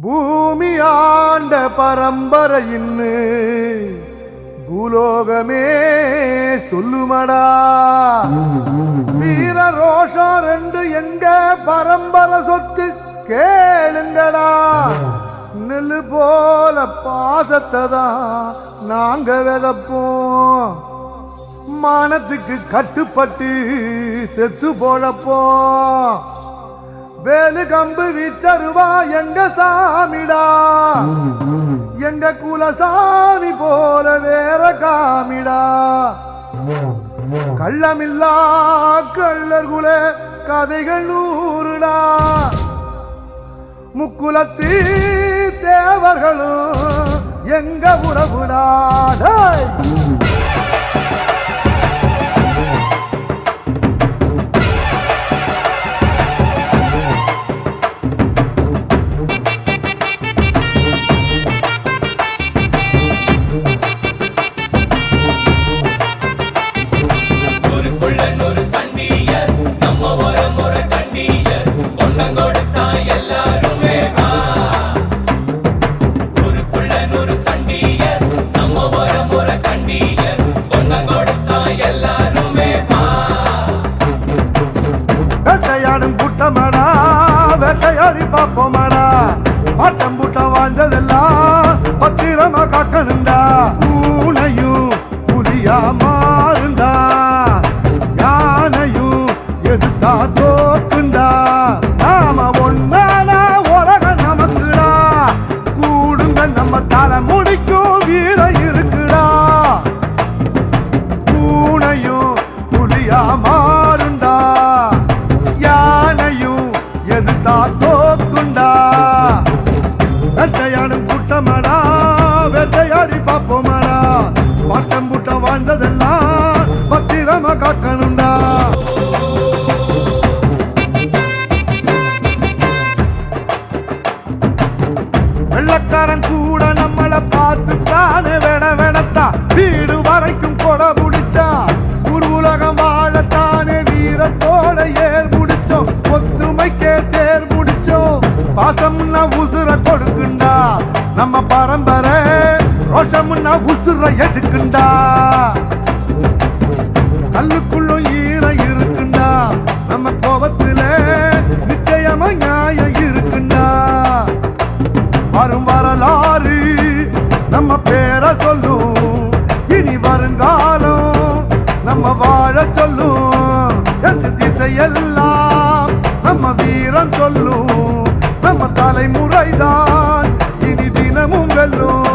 பூமி ஆண்ட பரம்பரையின்னு பூலோகமே சொல்லுமடா. வீர ரோஷம் ரெண்டு எங்க பரம்பரை சொத்து கேளுங்கடா. நெல்லு போல பாசத்தை தான் நாங்க விதப்போம். மானத்துக்கு கட்டுப்பட்டு செத்து போழப்போம். வேலு கம்பு வீச்சருவா எங்க சாமிடா. எங்க குலசாமி போல வேற காமிடா. கள்ளமில்லா கள்ளர்குல கதைகள் நூறுடா. முக்குலத்தி தேவர்களும் எங்க உறவுடா. வேட்டையாடும் கூட்டமாடா, வேட்டையாடி பார்ப்போமாடா. பாட்டம் பூட்டம் வாழ்ந்ததெல்லாம் பத்திரமா காக்கணுண்டா. பூனையும் புலியா மாறுண்டா, யானையும் எதிர்த்தா தோத்துண்டா. நாம ஒன்னானா உலகம் நமக்குடா. கூடுங்க நம்ம தலை முடிக்கும் வீர இருக்குடா. பூனையும் புலியா மாறுண்டா, யானையும் எதிர்த்தா தோக்குண்டா. வேட்டையாடும் கூட்டமாடா, வேட்டையாடி பார்ப்போமாடா. பாட்டம் பூட்டம் வாழ்ந்ததெல்லாம் பத்திரமா காக்கணுண்டா. வெள்ளக்காரன் கூட நம்மளை பார்த்து தானே வேணத்தா. வீடு வரைக்கும் கொடை முடிச்சா. ஊர் உலகம் வாழத்தானே வீரத்தோட ஏர் முடிச்சோம். ஒத்துமைக்கே தேர் முடிச்சோம். பாசம்னா உசுர கொடுக்குண்டா நம்ம பரம்பரை. ரோஷம்னா உசுர எடுக்குண்டா. கல்லுக்குள்ளும் ஈரம் இருக்குண்டா. நம்ம கோபத்துல நிச்சயமா நியாயம் இருக்குண்டா. வரும் வரலாறு நம்ம பேரை சொல்லும். இனி வருங்காலம் நம்ம வாழ சொல்லும். எந்த திசையெல்லாம் நம்ம வீரம் சொல்லும். நம்ம தலைமுறைதான் இனி தினமும் வெல்லும்.